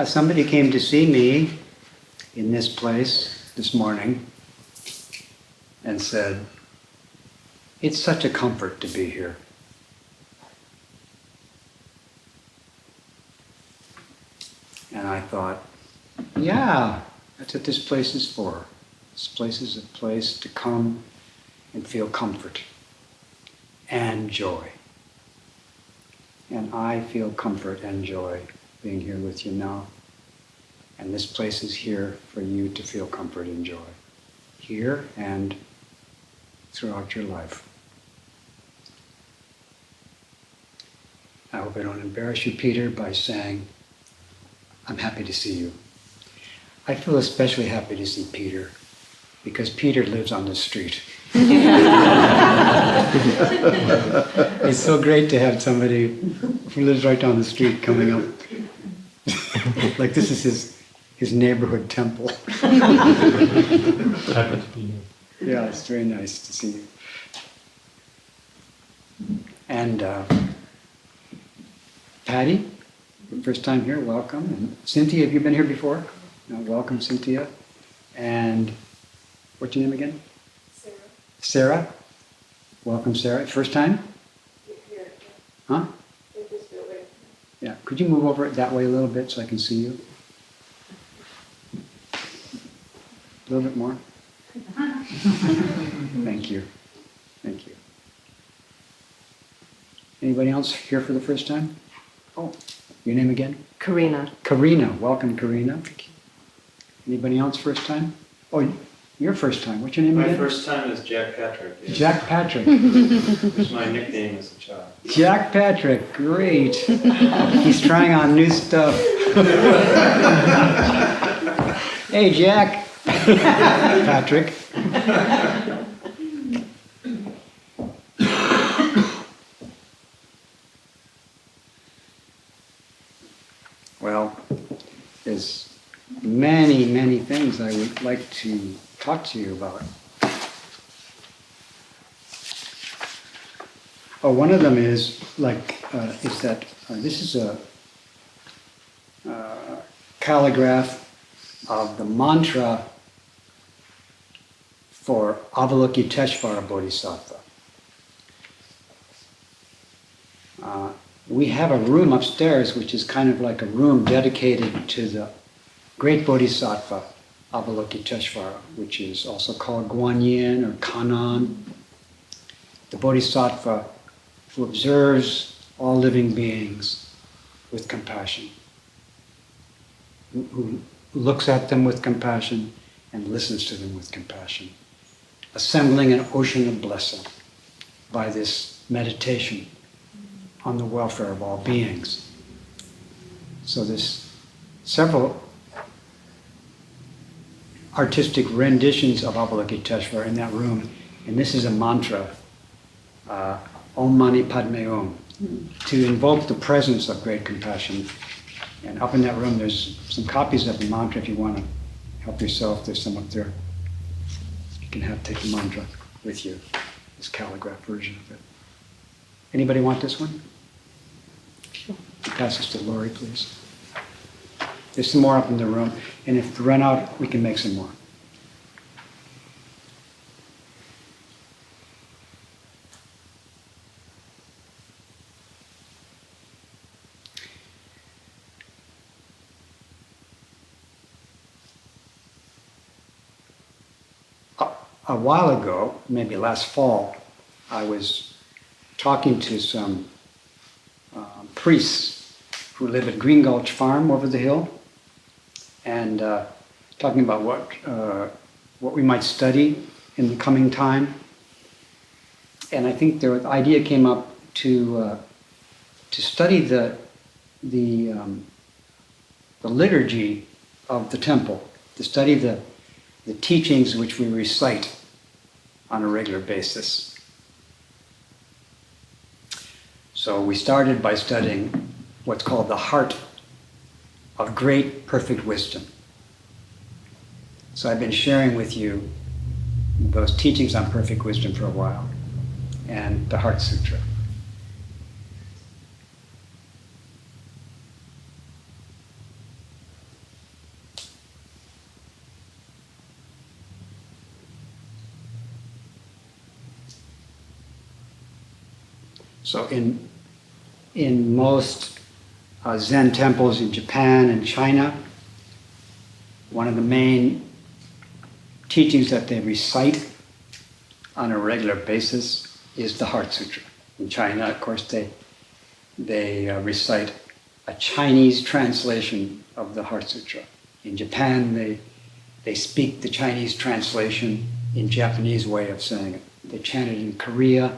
Somebody came to see me in this place this morning and said, "It's such a comfort to be here." And I thought, yeah, that's what this place is for. This place is a place to come and feel comfort and joy. And I feel comfort and joy being here with you now. And this place is here for you to feel comfort and joy. Here and throughout your life. I hope I don't embarrass you, Peter, by saying, I'm happy to see you. I feel especially happy to see Peter, because Peter lives on the street. It's so great to have somebody who lives right down the street coming up. Like this is his neighborhood temple. Happy to be here. Yeah, it's very nice to see you. And Patty, your first time here, welcome. And Cynthia, have you been here before? No, welcome, Cynthia. And what's your name again? Sarah. Sarah? Welcome, Sarah. First time? Here. Huh? In this building. Yeah. Could you move over that way a little bit so I can see you? A little bit more? Thank you. Thank you. Anybody else here for the first time? Oh, your name again? Karina. Karina. Welcome, Karina. Anybody else first time? Oh, your first time. What's your name My again? first time is Jack Patrick. Yes. Jack Patrick. It's my nickname as a child. Jack Patrick, great. He's trying on new stuff. Hey, Jack. Patrick. Well, there's many, many things I would like to talk to you about. Oh, one of them is that this is a calligraph of the mantra for Avalokiteshvara Bodhisattva. We have a room upstairs which is kind of like a room dedicated to the great Bodhisattva Avalokiteshvara, which is also called Guanyin or Kannon, the Bodhisattva who observes all living beings with compassion, who looks at them with compassion and listens to them with compassion, assembling an ocean of blessing by this meditation on the welfare of all beings. So there's several artistic renditions of Avalokiteshvara in that room, and this is a mantra, Om Mani Padme Om, to invoke the presence of great compassion. And up in that room there's some copies of the mantra if you want to help yourself. There's some up there. You can take the mantra with you, this calligraph version of it. Anybody want this one? Sure. Pass this to Lori, please. There's some more up in the room, and if we run out, we can make some more. A while ago, maybe last fall, I was talking to some priests who live at Green Gulch Farm over the hill, and talking about what we might study in the coming time. And I think the idea came up to study the liturgy of the temple, to study the teachings which we recite on a regular basis. So we started by studying what's called the heart of great perfect wisdom. So I've been sharing with you those teachings on perfect wisdom for a while, and the Heart Sutra. So in most Zen temples in Japan and China, one of the main teachings that they recite on a regular basis is the Heart Sutra. In China, of course, they recite a Chinese translation of the Heart Sutra. In Japan, they speak the Chinese translation in Japanese way of saying it. They chant it in Korea,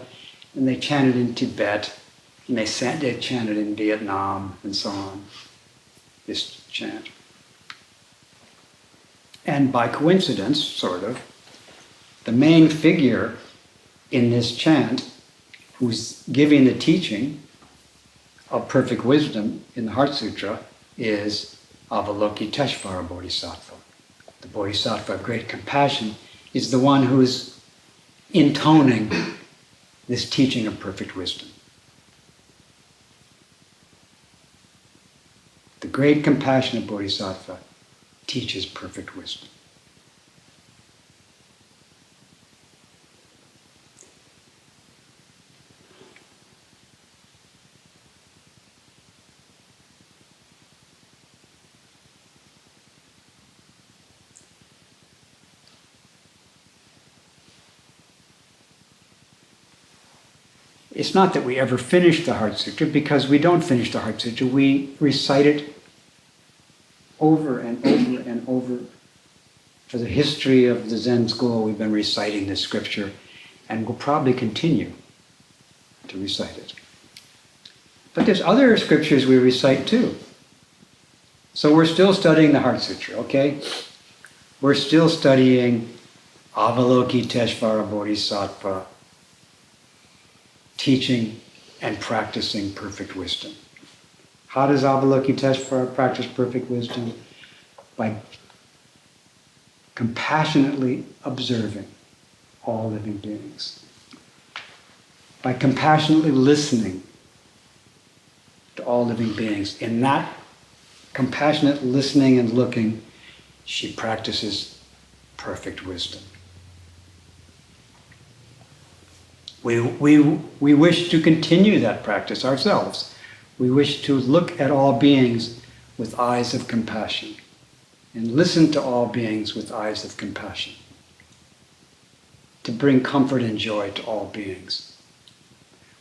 and they chant it in Tibet, and they chant it in Vietnam, and so on, this chant. And by coincidence, sort of, the main figure in this chant, who's giving the teaching of perfect wisdom in the Heart Sutra, is Avalokiteshvara Bodhisattva. The Bodhisattva of great compassion is the one who is intoning this teaching of perfect wisdom. The great compassionate Bodhisattva teaches perfect wisdom. It's not that we ever finish the Heart Sutra, because we don't finish the Heart Sutra. We recite it over and over and over. For the history of the Zen school, we've been reciting this scripture, and we'll probably continue to recite it. But there's other scriptures we recite too. So we're still studying the Heart Sutra, okay? We're still studying Avalokiteshvara Bodhisattva, teaching and practicing perfect wisdom. How does Avalokiteshvara practice perfect wisdom? By compassionately observing all living beings. By compassionately listening to all living beings. In that compassionate listening and looking, she practices perfect wisdom. We wish to continue that practice ourselves. We wish to look at all beings with eyes of compassion and listen to all beings with eyes of compassion, to bring comfort and joy to all beings.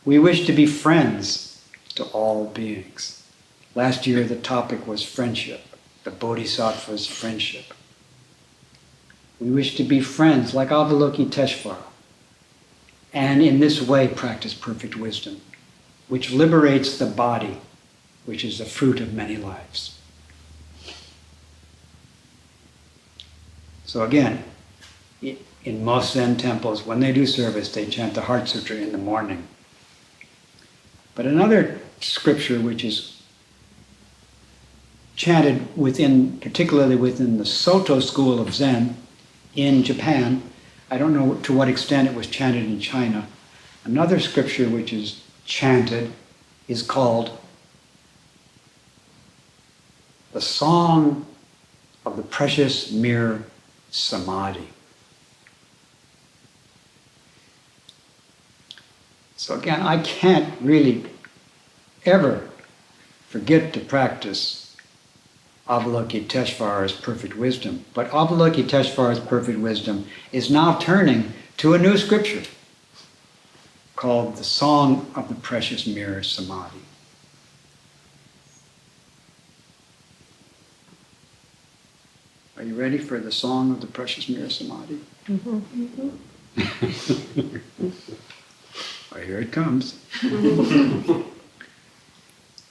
We wish to be friends to all beings. Last year the topic was friendship, the Bodhisattva's friendship. We wish to be friends like Avalokiteshvara, and in this way practice perfect wisdom, which liberates the body, which is the fruit of many lives. So again, in most Zen temples, when they do service, they chant the Heart Sutra in the morning. But another scripture which is chanted particularly within the Soto school of Zen in Japan, I don't know to what extent it was chanted in China. Another scripture which is chanted is called the Song of the Precious Mirror Samadhi. So again, I can't really ever forget to practice Avalokiteshvara's perfect wisdom. But Avalokiteshvara's perfect wisdom is now turning to a new scripture called the Song of the Precious Mirror Samadhi. Are you ready for the Song of the Precious Mirror Samadhi? Mm-hmm. Well, here it comes.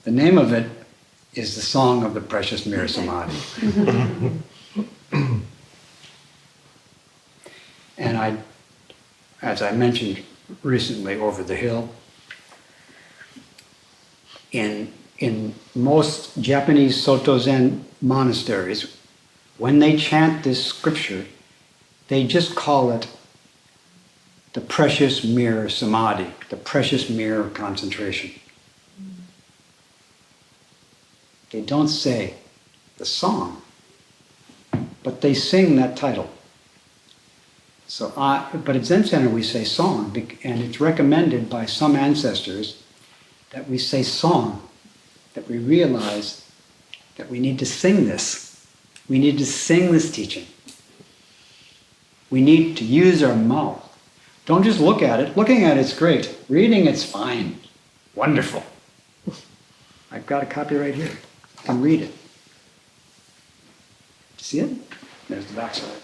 The name of it is the Song of the Precious Mirror Samadhi. And as I mentioned recently over the hill, in most Japanese Soto Zen monasteries, when they chant this scripture, they just call it the Precious Mirror Samadhi, the Precious Mirror Concentration. They don't say the song, but they sing that title. But at Zen Center we say song, and it's recommended by some ancestors that we say song, that we realize that we need to sing this. We need to sing this teaching. We need to use our mouth. Don't just look at it. Looking at it's great. Reading it's fine. Wonderful. I've got a copy right here. You can read it. See it? There's the backside.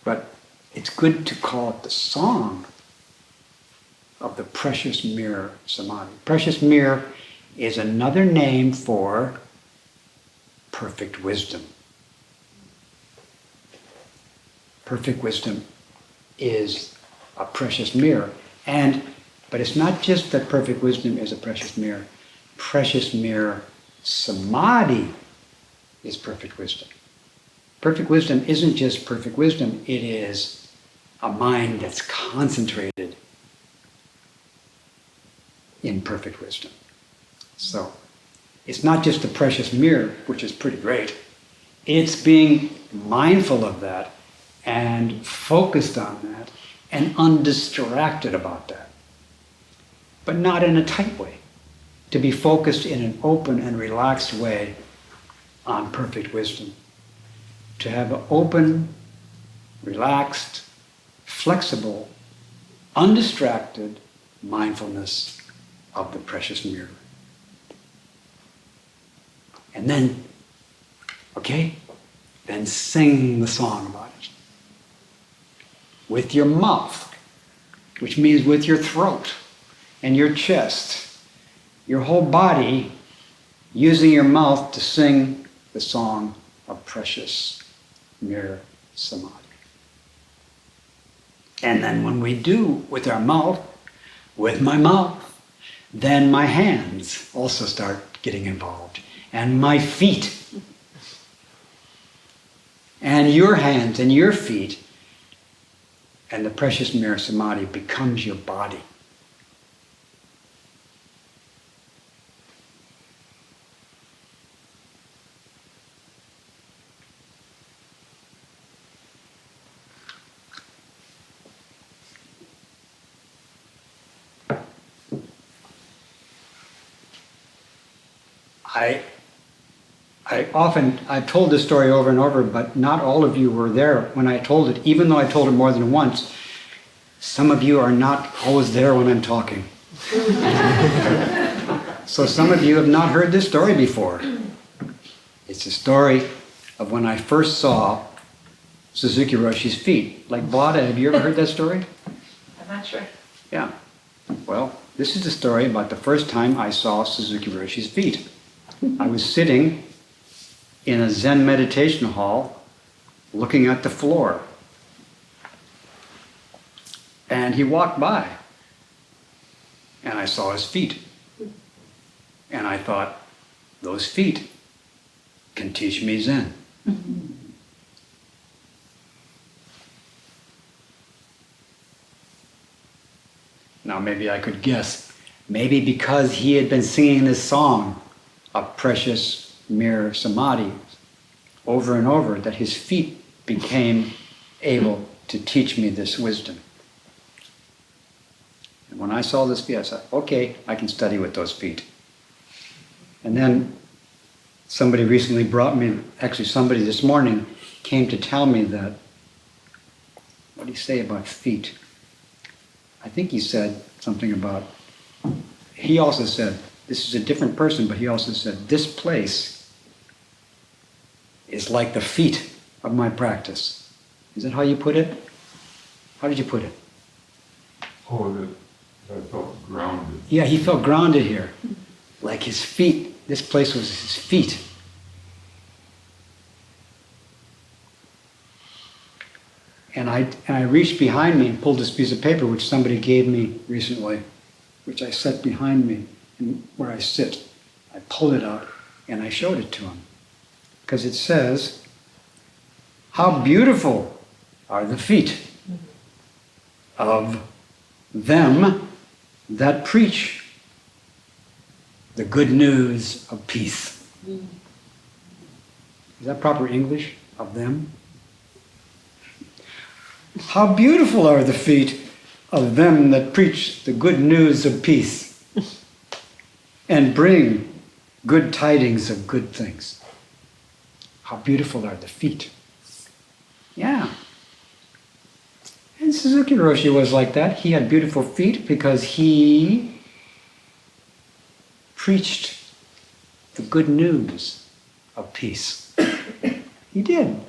But it's good to call it the song of the precious mirror samadhi. Precious mirror is another name for perfect wisdom. Perfect wisdom is a precious mirror. But it's not just that perfect wisdom is a precious mirror. Precious mirror samadhi is perfect wisdom. Perfect wisdom isn't just perfect wisdom, it is a mind that's concentrated in perfect wisdom. So, it's not just the precious mirror, which is pretty great. It's being mindful of that and focused on that and undistracted about that. But not in a tight way. To be focused in an open and relaxed way on perfect wisdom. To have an open, relaxed, flexible, undistracted mindfulness of the precious mirror. And then, then sing the song about it. With your mouth, which means with your throat and your chest, your whole body, using your mouth to sing the song of precious mirror samadhi. And then when we do with our mouth, with my mouth, then my hands also start getting involved. And my feet. And your hands and your feet. And the precious mirror samadhi becomes your body. I've told this story over and over, but not all of you were there when I told it, even though I told it more than once. Some of you are not always there when I'm talking. So some of you have not heard this story before. It's a story of when I first saw Suzuki Roshi's feet. Like Vlada, have you ever heard that story? I'm not sure. Yeah. Well, this is the story about the first time I saw Suzuki Roshi's feet. I was sitting in a Zen meditation hall looking at the floor. And he walked by. And I saw his feet. And I thought, those feet can teach me Zen. Now maybe I could guess. Maybe because he had been singing this song of precious mirror samadhi over and over, that his feet became able to teach me this wisdom. And when I saw this feet, I said, okay, I can study with those feet. And then somebody recently brought me, actually somebody this morning came to tell me that, what did he say about feet? I think he said something about, he also said, this is a different person, but he also said, this place is like the feet of my practice. Is that how you put it? How did you put it? Oh, that I felt grounded. Yeah, he felt grounded here. Like his feet, this place was his feet. And I reached behind me and pulled this piece of paper which somebody gave me recently, which I set behind me and where I sit. I pulled it out and I showed it to him. Because it says, how beautiful are the feet of them that preach the good news of peace. Is that proper English? Of them? How beautiful are the feet of them that preach the good news of peace and bring good tidings of good things. How beautiful are the feet. Yeah. And Suzuki Roshi was like that. He had beautiful feet because he preached the good news of peace. He did.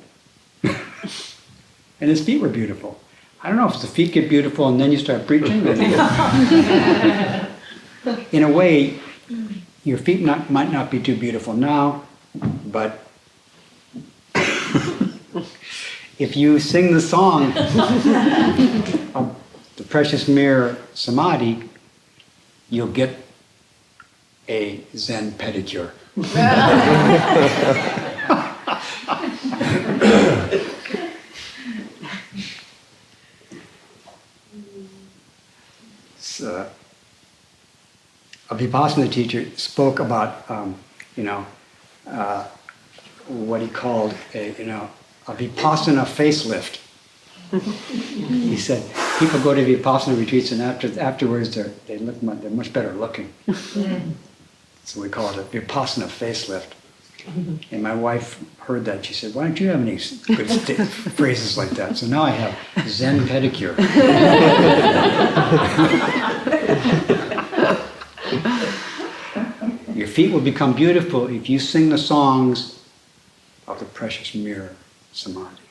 And his feet were beautiful. I don't know if the feet get beautiful and then you start preaching. In a way, your feet might not be too beautiful now, but if you sing the song of the Precious Mirror Samadhi, you'll get a Zen pedicure. A Vipassana teacher spoke about, what he called a Vipassana facelift. He said people go to Vipassana retreats and afterwards they're much better looking. So we call it a Vipassana facelift. And my wife heard that. She said, "Why don't you have any good phrases like that?" So now I have Zen pedicure. Your feet will become beautiful if you sing the songs of the Precious Mirror Samadhi.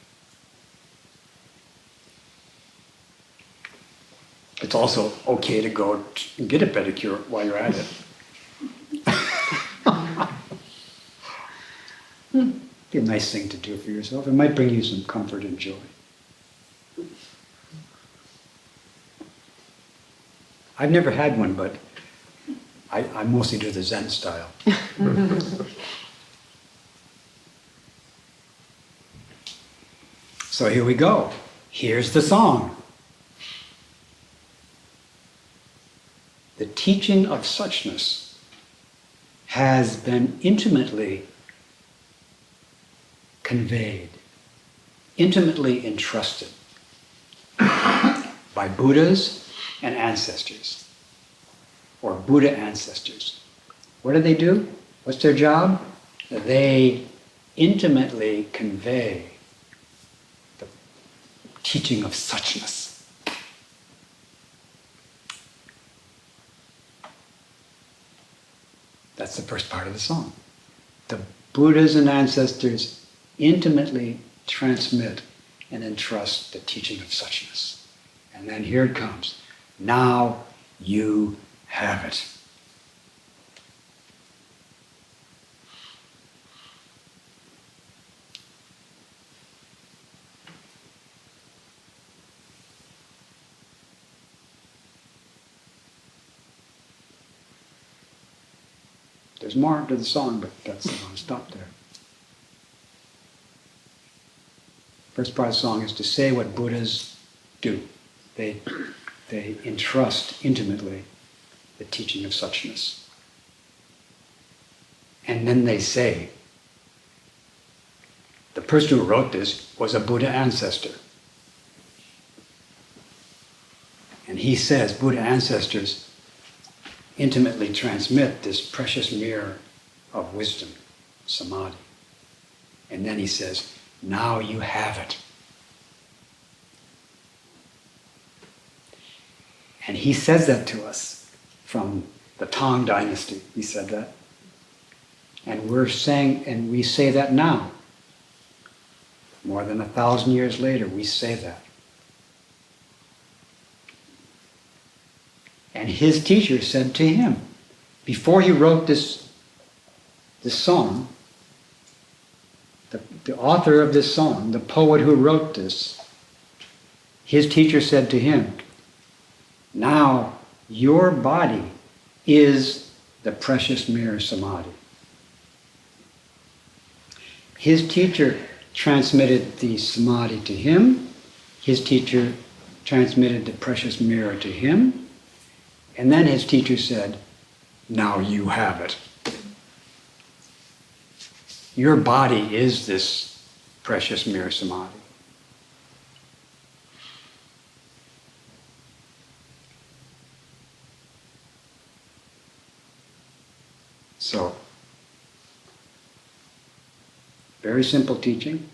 It's also okay to go and get a pedicure while you're at it. Be a nice thing to do for yourself. It might bring you some comfort and joy. I've never had one, but I mostly do the Zen style. So here we go. Here's the song. The teaching of suchness has been intimately conveyed, intimately entrusted by Buddhas and ancestors, or Buddha ancestors. What do? What's their job? They intimately convey the teaching of suchness. That's the first part of the song. The Buddhas and ancestors intimately transmit and entrust the teaching of suchness. And then here it comes. Now you have it. There's more to the song, but I'm going to stop there. First part of the song is to say what Buddhas do. They entrust intimately the teaching of suchness. And then they say, the person who wrote this was a Buddha ancestor. And he says Buddha ancestors intimately transmit this precious mirror of wisdom, samadhi. And then he says, now you have it. And he says that to us from the Tang dynasty. He said that. And we say that now. More than 1,000 years later, we say that. And his teacher said to him, before he wrote this song, the author of this song, the poet who wrote this, his teacher said to him, now your body is the precious mirror samadhi. His teacher transmitted the samadhi to him. His teacher transmitted the precious mirror to him. And then his teacher said, now you have it. Your body is this precious mirror samadhi. So, very simple teaching,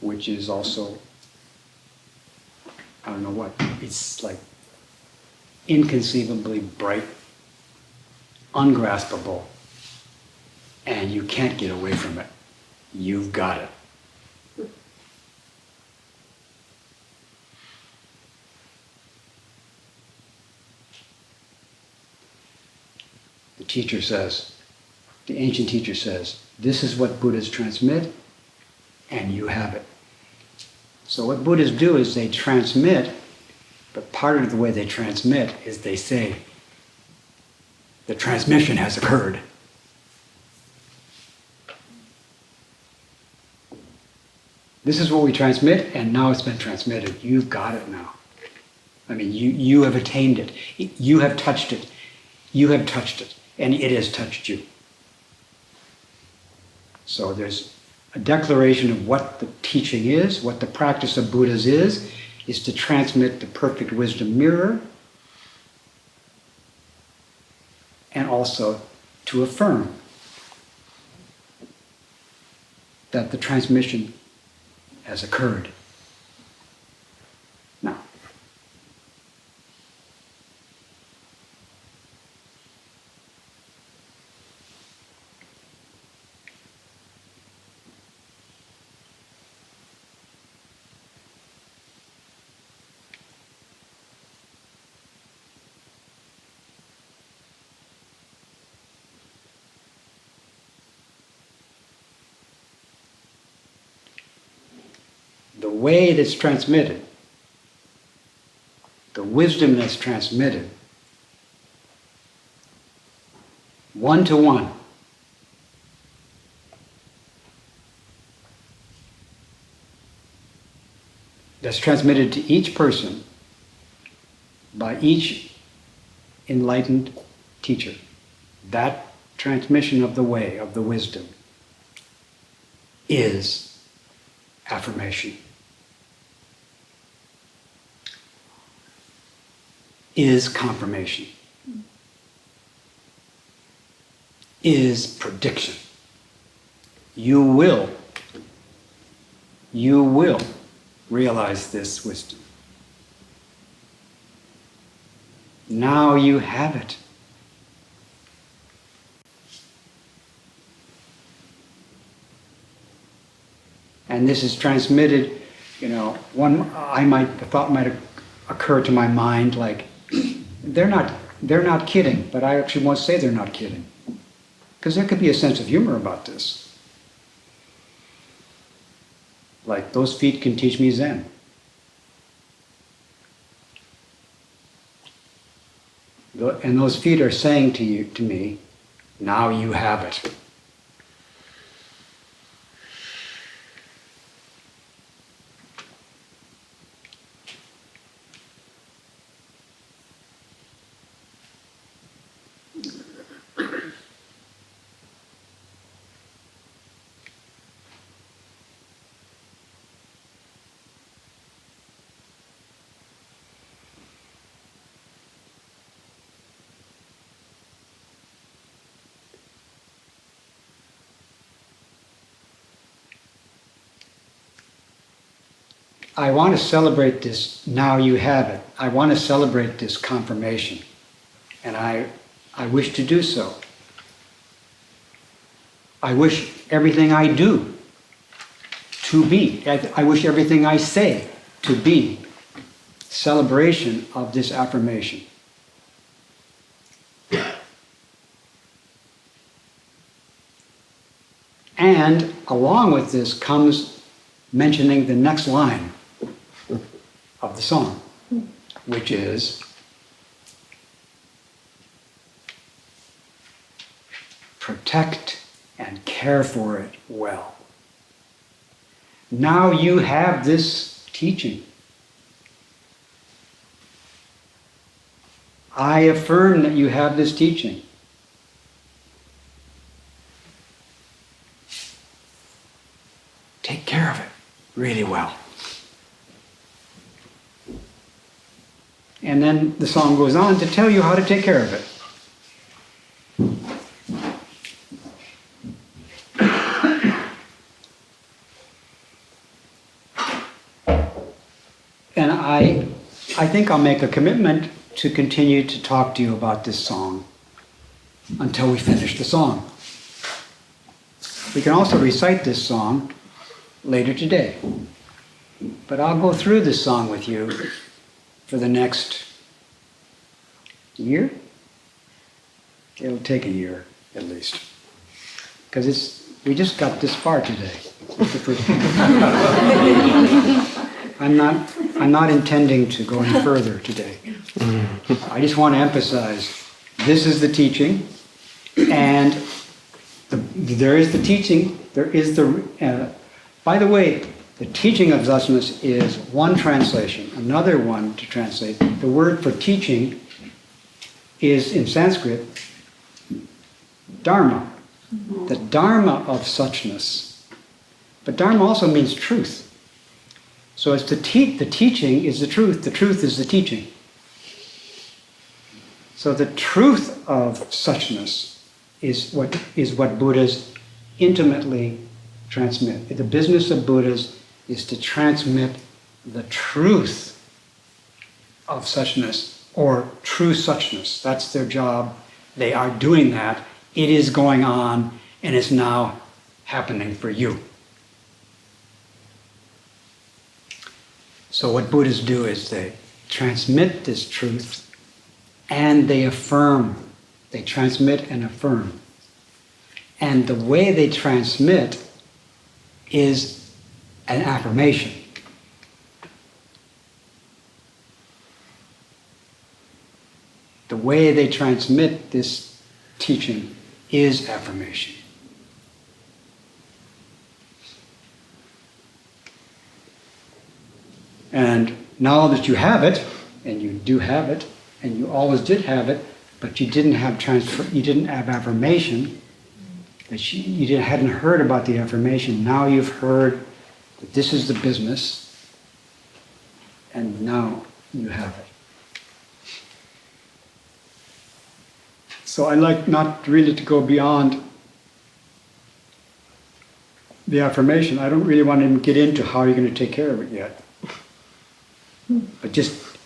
which is also, I don't know what, it's like inconceivably bright, ungraspable, and you can't get away from it. You've got it. The teacher says, the ancient teacher says, this is what Buddhas transmit, and you have it. So what Buddhas do is they transmit, but part of the way they transmit is they say, the transmission has occurred. This is what we transmit, and now it's been transmitted. You've got it now. I mean, you have attained it. You have touched it. You have touched it, and it has touched you. So there's a declaration of what the teaching is, what the practice of Buddhas is to transmit the perfect wisdom mirror, and also to affirm that the transmission has occurred. Now, the way that's transmitted, the wisdom that's transmitted, one to one, that's transmitted to each person by each enlightened teacher. That transmission of the way, of the wisdom, is affirmation. Is confirmation. Is prediction. You will realize this wisdom. Now you have it. And this is transmitted, thought might occur to my mind like, they're not kidding, but I actually won't say they're not kidding. Because there could be a sense of humor about this. Like, those feet can teach me Zen. And those feet are saying to me, now you have it. I want to celebrate this, now you have it. I want to celebrate this confirmation. And I wish to do so. I wish everything I do to be. I wish everything I say to be celebration of this affirmation. And along with this comes mentioning the next line of the song, which is, protect and care for it well. Now you have this teaching. I affirm that you have this teaching. Take care of it really well. And then the song goes on to tell you how to take care of it. I think I'll make a commitment to continue to talk to you about this song until we finish the song. We can also recite this song later today. But I'll go through this song with you for the next year. It'll take a year at least. Because we just got this far today. It's the first I'm not intending to go any further today. I just want to emphasize this is the teaching, and there is the teaching. There is the. By the way, the teaching of thusness is one translation. Another one to translate. The word for teaching is in Sanskrit dharma. The dharma of suchness. But dharma also means truth. So as the teaching is the truth is the teaching. So the truth of suchness is what Buddhas intimately transmit. The business of Buddhas is to transmit the truth of suchness, or true suchness. That's their job. They are doing that. It is going on, and it's now happening for you. So what Buddhists do is they transmit this truth and they affirm. They transmit and affirm. And the way they transmit is an affirmation. The way they transmit this teaching is affirmation. And now that you have it, and you do have it, and you always did have it, but you didn't have affirmation, that you hadn't heard about the affirmation. Now you've heard that this is the business, and now you have it. So I like not really to go beyond the affirmation. I don't really want to get into how you're going to take care of it yet. But just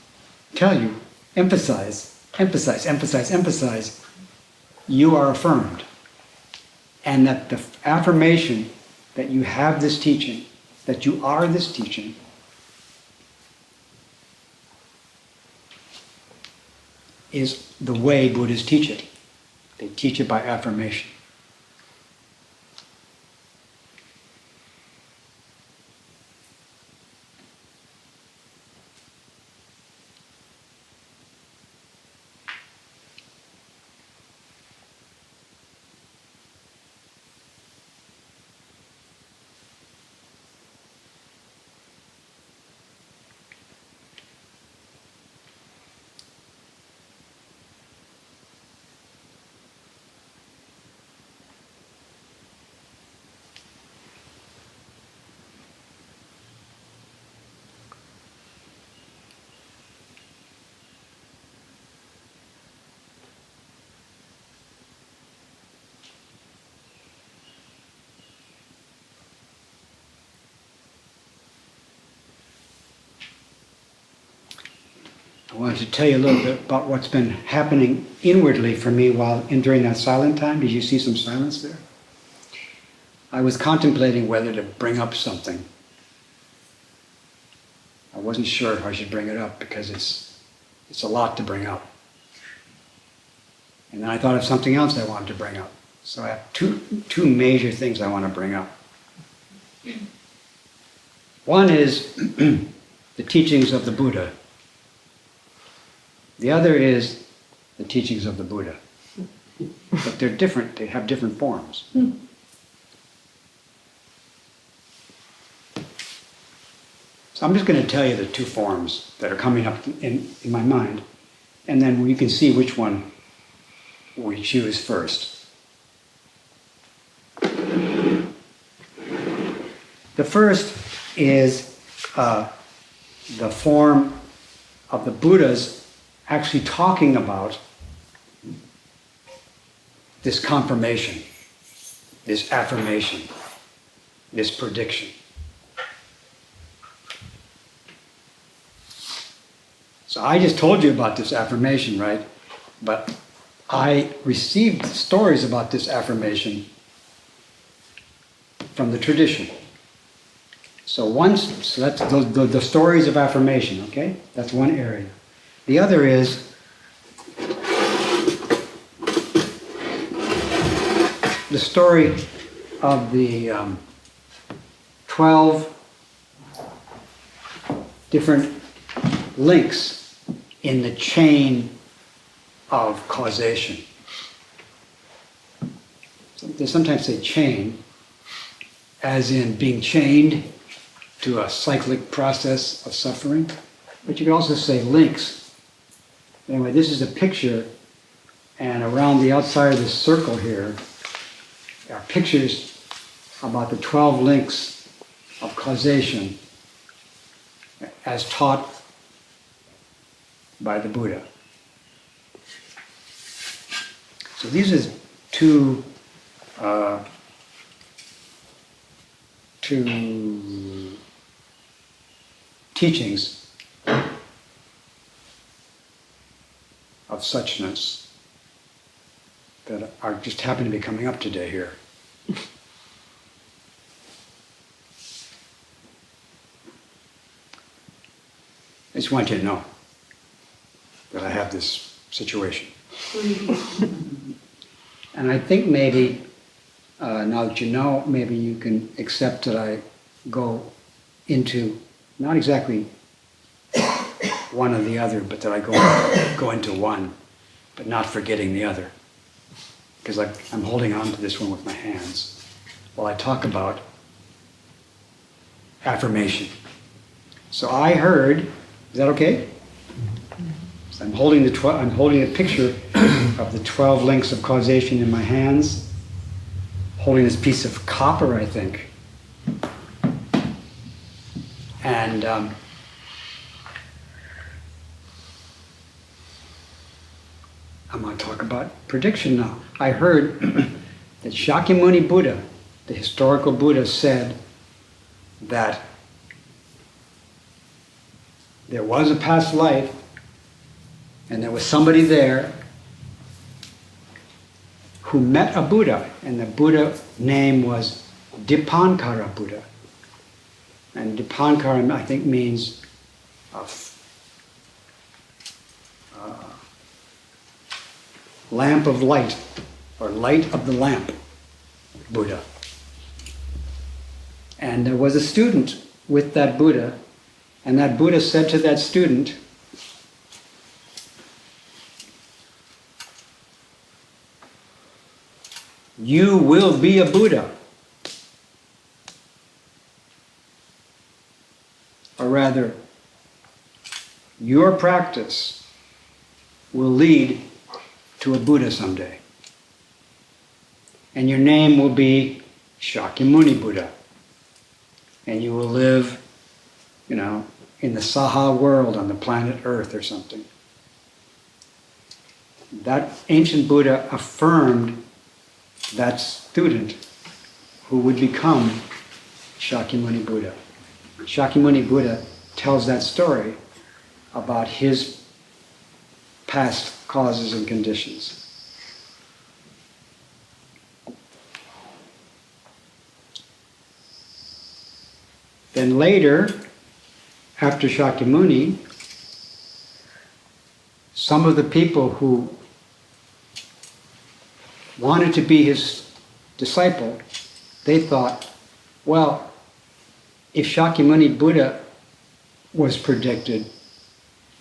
tell you, emphasize, you are affirmed. And that the affirmation that you have this teaching, that you are this teaching, is the way Buddhists teach it. They teach it by affirmation. I wanted to tell you a little bit about what's been happening inwardly for me during that silent time. Did you see some silence there? I was contemplating whether to bring up something. I wasn't sure if I should bring it up because it's a lot to bring up. And then I thought of something else I wanted to bring up. So I have two major things I want to bring up. One is the teachings of the Buddha. The other is the teachings of the Buddha. But they're different, they have different forms. So I'm just going to tell you the two forms that are coming up in my mind, and then you can see which one we choose first. The first is the form of the Buddhas actually talking about this confirmation, this affirmation, this prediction. So I just told you about this affirmation, right? But I received stories about this affirmation from the tradition. So that's the stories of affirmation, okay? That's one area. The other is the story of the 12 different links in the chain of causation. So they sometimes say chain, as in being chained to a cyclic process of suffering, but you can also say links. Anyway, this is a picture, and around the outside of this circle here are pictures about the 12 links of causation as taught by the Buddha. So these are two teachings of suchness that are just happen to be coming up today here. I just want you to know that I have this situation. And I think maybe, now that you know, maybe you can accept that I go into, not exactly one or the other, but that I go into one, but not forgetting the other. Because I'm holding on to this one with my hands while I talk about affirmation. So I heard, is that okay? So I'm holding a picture of the 12 links of causation in my hands, holding this piece of copper, I think. And I'm going to talk about prediction now. I heard that Shakyamuni Buddha, the historical Buddha, said that there was a past life and there was somebody there who met a Buddha, and the Buddha name was Dipankara Buddha. And Dipankara, I think, means lamp of light, or light of the lamp Buddha. And there was a student with that Buddha, and that Buddha said to that student, "You will be a Buddha." Or rather, your practice will lead to a Buddha someday. And your name will be Shakyamuni Buddha. And you will live, in the Saha world on the planet Earth or something. That ancient Buddha affirmed that student who would become Shakyamuni Buddha. Shakyamuni Buddha tells that story about his past causes and conditions. Then later, after Shakyamuni, some of the people who wanted to be his disciple, they thought, well, if Shakyamuni Buddha was predicted,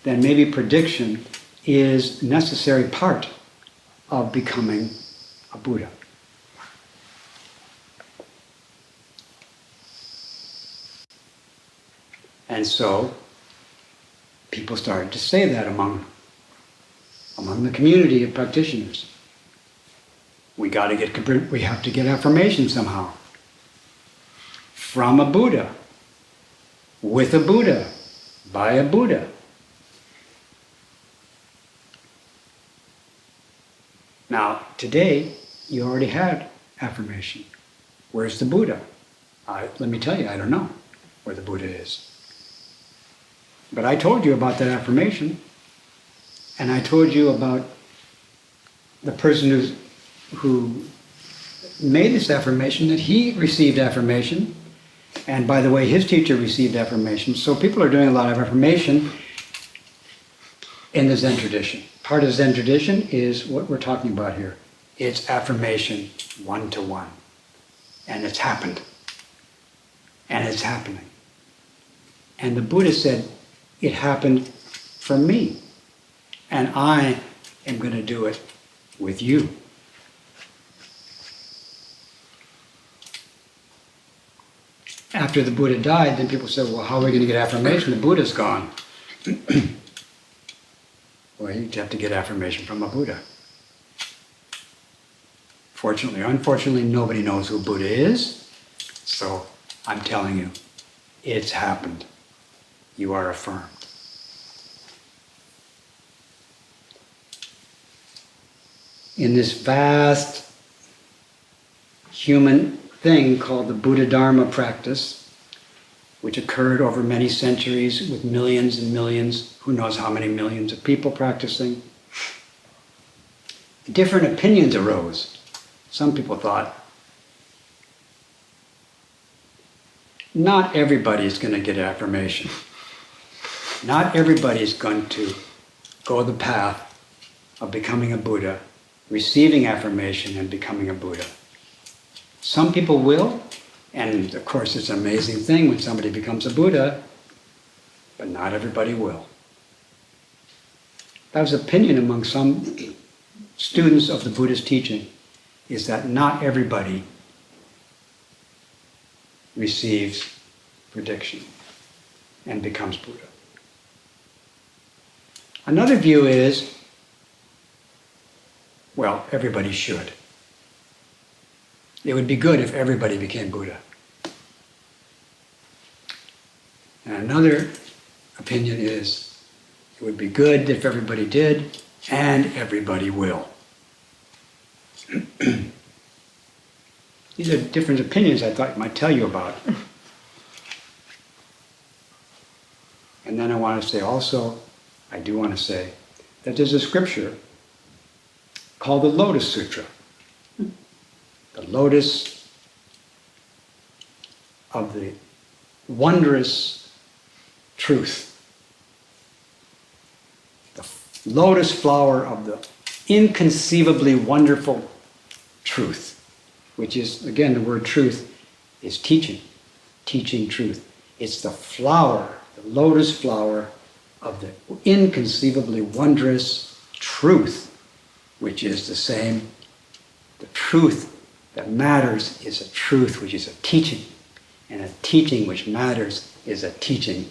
then maybe prediction is a necessary part of becoming a Buddha. And so people started to say that among the community of practitioners. We have to get affirmation somehow from a Buddha, with a Buddha, by a Buddha. Now, today, you already had affirmation. Where's the Buddha? Let me tell you, I don't know where the Buddha is. But I told you about that affirmation, and I told you about the person who made this affirmation, that he received affirmation, and by the way, his teacher received affirmation. So people are doing a lot of affirmation in the Zen tradition. Part of Zen tradition is what we're talking about here. It's affirmation one-to-one. And it's happened. And it's happening. And the Buddha said, it happened for me. And I am going to do it with you. After the Buddha died, then people said, well, how are we going to get affirmation? The Buddha's gone. Well, you have to get affirmation from a Buddha. Fortunately or unfortunately, nobody knows who Buddha is. So I'm telling you, it's happened. You are affirmed. In this vast human thing called the Buddha Dharma practice, which occurred over many centuries with millions and millions, who knows how many millions of people practicing, different opinions arose. Some people thought, not everybody is going to get affirmation. Not everybody is going to go the path of becoming a Buddha, receiving affirmation and becoming a Buddha. Some people will, and of course it's an amazing thing when somebody becomes a Buddha, but not everybody will. That was opinion among some students of the Buddhist teaching, is that not everybody receives prediction and becomes Buddha. Another view is, well, everybody should. It would be good if everybody became Buddha. And another opinion is, it would be good if everybody did, and everybody will. These are different opinions I thought I might tell you about. And then I want to say also, I do want to say, that there's a scripture called the Lotus Sutra. The lotus of the wondrous truth. The lotus flower of the inconceivably wonderful truth, which is, again, the word truth is teaching. Teaching truth. It's the flower, the lotus flower of the inconceivably wondrous truth, which is the same. The truth that matters is a truth which is a teaching, and a teaching which matters is a teaching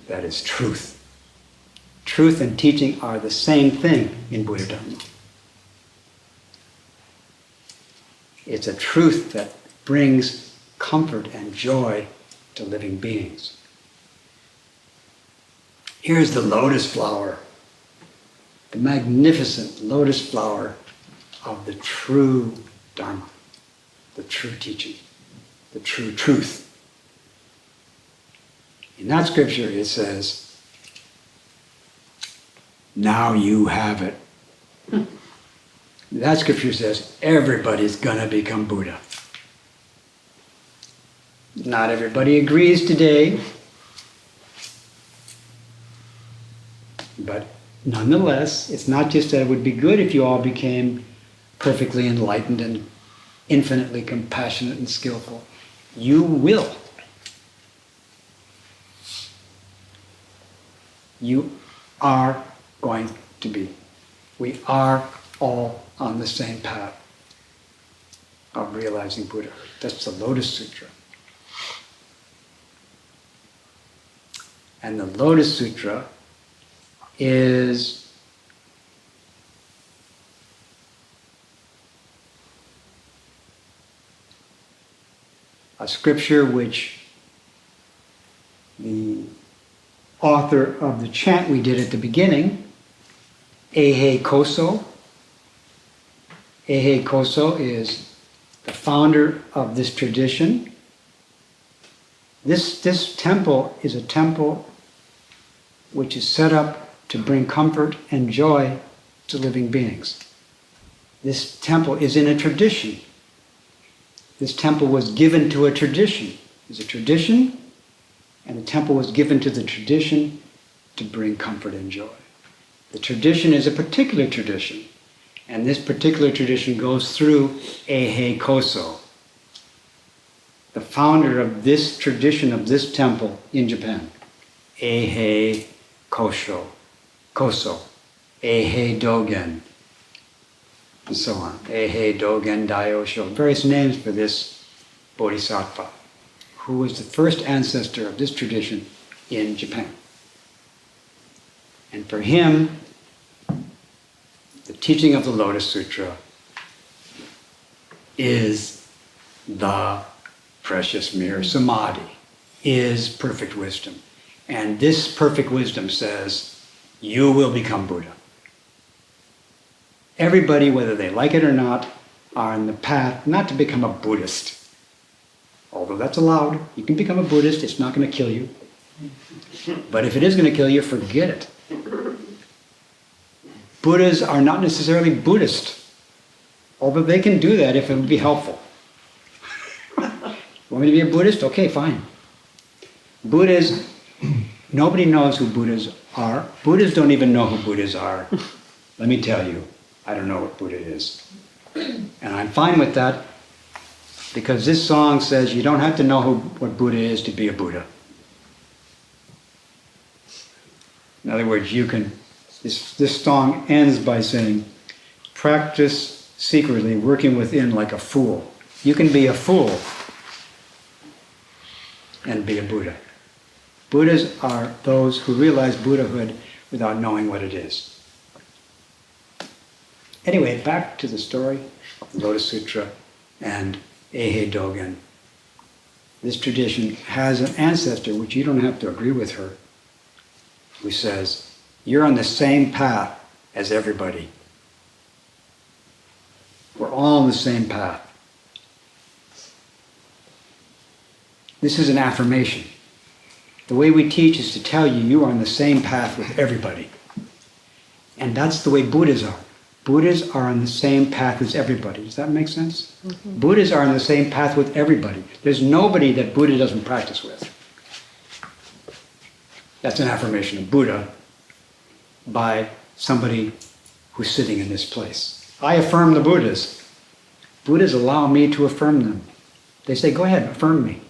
that is truth. Truth and teaching are the same thing in Buddha Dharma. It's a truth that brings comfort and joy to living beings. Here's the lotus flower, the magnificent lotus flower of the true Dharma, the true teaching, the true truth. In that scripture it says, now you have it. That scripture says, everybody's gonna become Buddha. Not everybody agrees today, but nonetheless, it's not just that it would be good if you all became perfectly enlightened and infinitely compassionate and skillful. You will. You are going to be. We are all on the same path of realizing Buddhahood. That's the Lotus Sutra. And the Lotus Sutra is a scripture which the author of the chant we did at the beginning, Eihei Koso. Eihei Koso is the founder of this tradition. This temple is a temple which is set up to bring comfort and joy to living beings. This temple is in a tradition. This temple was given to a tradition. There's a tradition, and the temple was given to the tradition to bring comfort and joy. The tradition is a particular tradition, and this particular tradition goes through Eihei Koso, the founder of this tradition of this temple in Japan. Eihei Koso, Eihei Dogen, and so on. Eihei Dogen Daiyosho, various names for this bodhisattva, who was the first ancestor of this tradition in Japan. And for him, the teaching of the Lotus Sutra is the precious mirror. Samadhi is perfect wisdom. And this perfect wisdom says, you will become Buddha. Everybody, whether they like it or not, are on the path not to become a Buddhist. Although that's allowed. You can become a Buddhist, it's not going to kill you. But if it is going to kill you, forget it. Buddhas are not necessarily Buddhist, although they can do that if it would be helpful. Want me to be a Buddhist? Okay, fine. Buddhas, nobody knows who Buddhas are. Buddhas don't even know who Buddhas are. Let me tell you, I don't know what Buddha is. And I'm fine with that, because this song says you don't have to know what Buddha is to be a Buddha. In other words, you can, this song ends by saying, practice secretly, working within like a fool. You can be a fool and be a Buddha. Buddhas are those who realize Buddhahood without knowing what it is. Anyway, back to the story of the Lotus Sutra and Eihei Dogen. This tradition has an ancestor, which you don't have to agree with her, who says, you're on the same path as everybody. We're all on the same path. This is an affirmation. The way we teach is to tell you you are on the same path with everybody. And that's the way Buddhas are. Buddhas are on the same path as everybody. Does that make sense? Mm-hmm. Buddhas are on the same path with everybody. There's nobody that Buddha doesn't practice with. That's an affirmation of Buddha by somebody who's sitting in this place. I affirm the Buddhas. Buddhas allow me to affirm them. They say, go ahead, affirm me.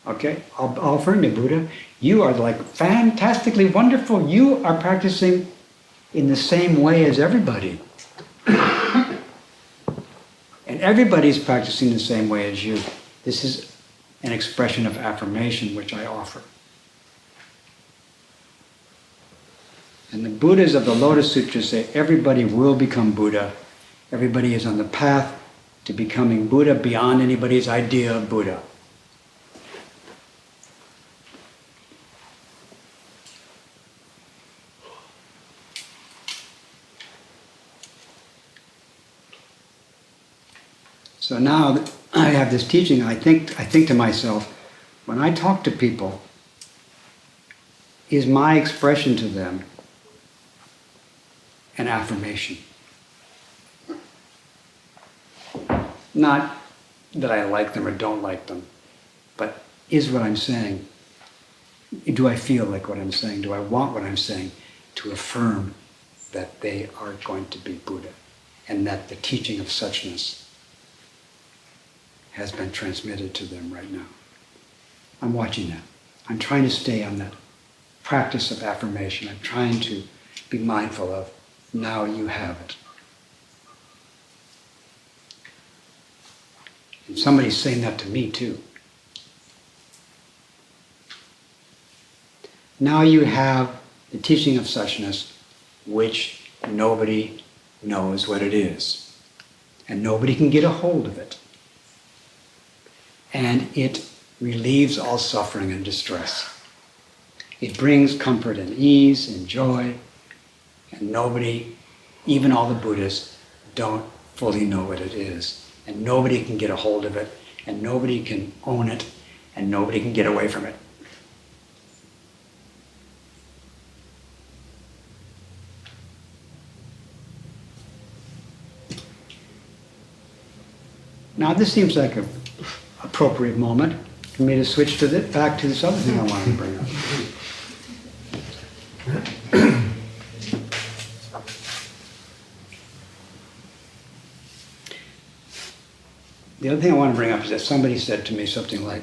Okay, I'll affirm you, Buddha. You are like fantastically wonderful. You are practicing in the same way as everybody. And everybody's practicing the same way as you. This is an expression of affirmation which I offer. And the Buddhas of the Lotus Sutra say everybody will become Buddha. Everybody is on the path to becoming Buddha beyond anybody's idea of Buddha. So now that I have this teaching, I think to myself, when I talk to people, is my expression to them an affirmation? Not that I like them or don't like them, but is what I'm saying, do I feel like what I'm saying? Do I want what I'm saying to affirm that they are going to be Buddha and that the teaching of suchness has been transmitted to them right now? I'm watching that. I'm trying to stay on that practice of affirmation. I'm trying to be mindful of, now you have it. And somebody's saying that to me too. Now you have the teaching of suchness, which nobody knows what it is. And nobody can get a hold of it. And it relieves all suffering and distress. It brings comfort and ease and joy. And nobody, even all the Buddhists, don't fully know what it is. And nobody can get a hold of it. And nobody can own it. And nobody can get away from it. Now this seems like an appropriate moment for me to switch to back to this other thing I wanted to bring up. The other thing I want to bring up is that somebody said to me something like,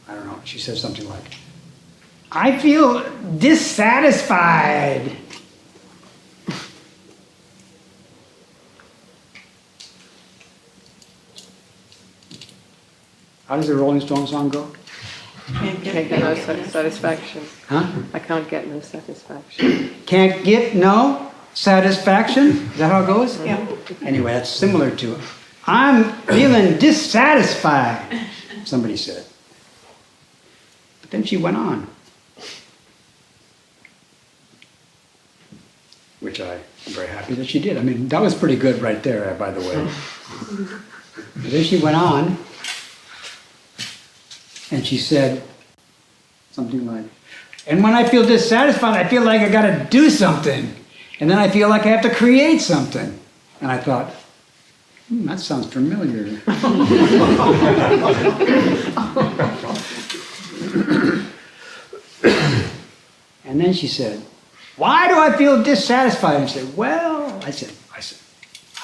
I don't know, she said something like, I feel dissatisfied. How does the Rolling Stones song go? Can't get no satisfaction. Huh? I can't get no satisfaction. Can't get no satisfaction? Is that how it goes? Yeah. Anyway, that's similar to, I'm feeling dissatisfied, somebody said. But then she went on, which I am very happy that she did. I mean, that was pretty good right there, by the way. But then she went on, and she said something like, and when I feel dissatisfied, I feel like I gotta do something. And then I feel like I have to create something. And I thought, that sounds familiar. And then she said, why do I feel dissatisfied? And I said, well, I said,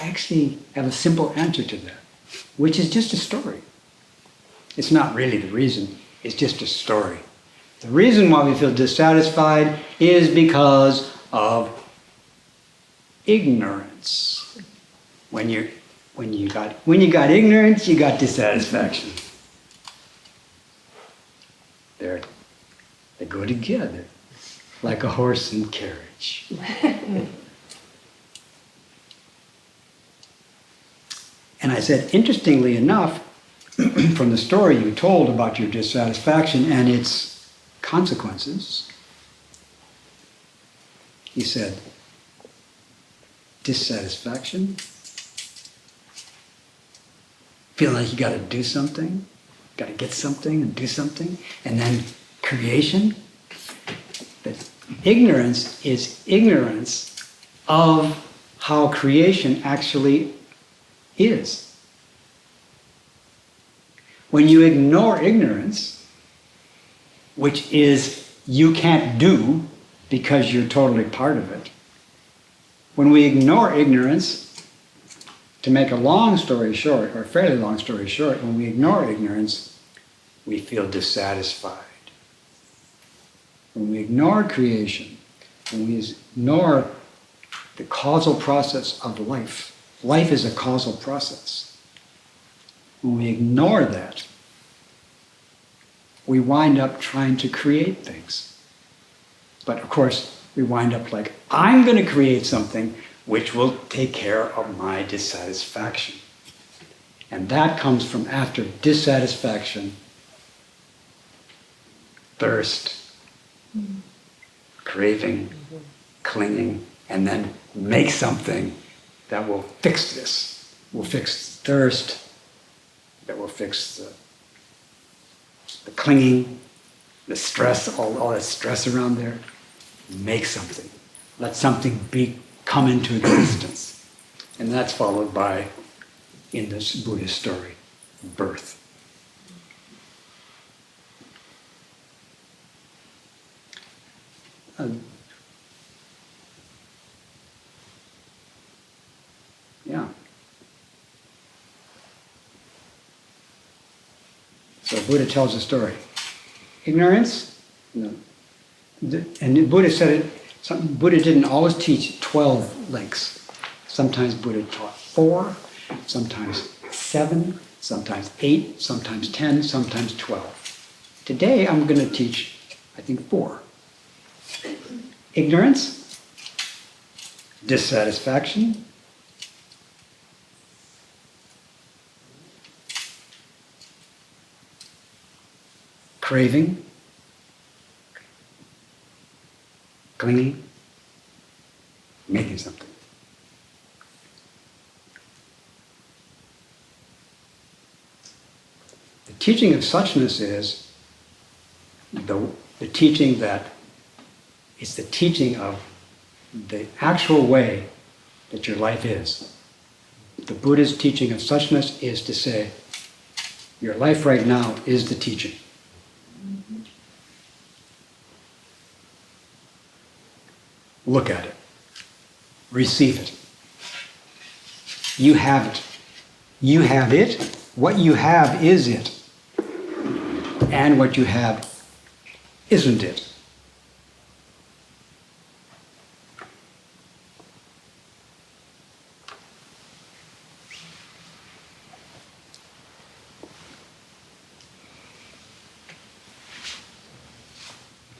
I actually have a simple answer to that, which is just a story. It's not really the reason, it's just a story. The reason why we feel dissatisfied is because of ignorance. When you got ignorance, you got dissatisfaction. They go together, like a horse and carriage. And I said, interestingly enough, from the story you told about your dissatisfaction and its consequences, he said, dissatisfaction, feeling like you got to do something, got to get something and do something, and then creation. That ignorance is ignorance of how creation actually is. When you ignore ignorance, which is you can't do because you're totally part of it, when we ignore ignorance, to make a long story short, or a fairly long story short, when we ignore ignorance, we feel dissatisfied. When we ignore creation, when we ignore the causal process of life, life is a causal process. When we ignore that, we wind up trying to create things. But of course, we wind up like, I'm going to create something which will take care of my dissatisfaction. And that comes from after dissatisfaction, thirst, craving, clinging, and then make something that will fix this, will fix thirst, that will fix the clinging, the stress, all that stress around there. Make something. Let something come into existence. And that's followed by, in this Buddhist story, birth. Yeah. So Buddha tells a story. Ignorance, and the Buddha said it, Buddha didn't always teach 12 links. Sometimes Buddha taught 4, sometimes 7, sometimes 8, sometimes 10, sometimes 12. Today I'm going to teach, I think, 4. Ignorance, dissatisfaction, craving, clinging, making something. The teaching of suchness is the teaching that it's the teaching of the actual way that your life is. The Buddha's teaching of suchness is to say, your life right now is the teaching. Look at it. Receive it. You have it. You have it. What you have is it. And what you have isn't it.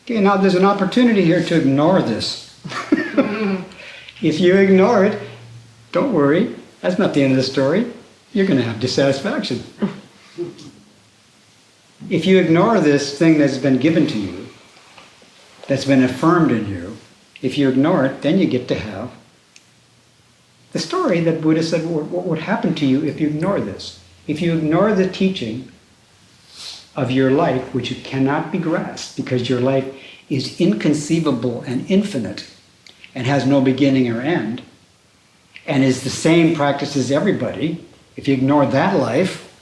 Okay, now there's an opportunity here to ignore this. If you ignore it, don't worry, that's not the end of the story. You're going to have dissatisfaction. If you ignore this thing that's been given to you, that's been affirmed in you, if you ignore it, then you get to have the story that Buddha said what would happen to you if you ignore this. If you ignore the teaching of your life, which you cannot be grasped because your life is inconceivable and infinite and has no beginning or end, and is the same practice as everybody, if you ignore that life,